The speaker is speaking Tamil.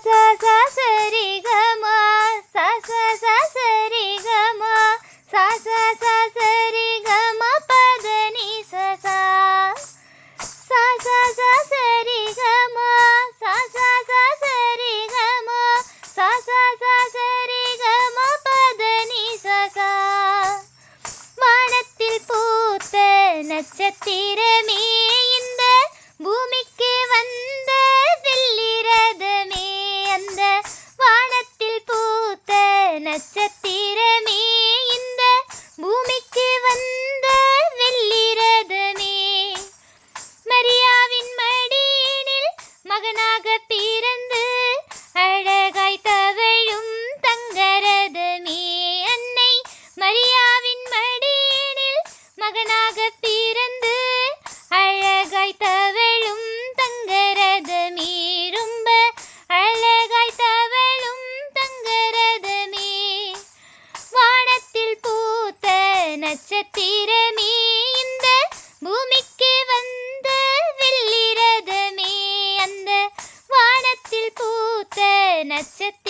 sa sa sa ri ga ma sa sa sa sa ri ga ma sa sa sa sa ri ga ma pa da ni sa sa sa sa sa sa ri ga ma sa sa sa sa ri ga ma sa sa sa sa ri ga ma pa da ni sa sa வானத்தில் பூத்த நட்சத்திரமே இந்த பூமிக்கு வந்த வெள்ளிரதமே அந்த வானத்தில் பூத்த நட்சத்திரமே இந்த பூமிக்கு வந்த வெள்ளிரதமே மரியாவின் மடியினில் மகனாக பிறந்து அழகாய் தவழும் தங்கரதமே அன்னை மரியாவின் மடியினில் மகனாக பிறந்து அழகாய் தவழும் தங்கரதமே ரொம்ப அழகாய் தவழும் தங்கரதமே வானத்தில் பூத்த நட்சத்திரமே இந்த பூமிக்கு வந்த வெள்ளிரதமே அந்த வானத்தில் பூத்த நட்சத்திரம்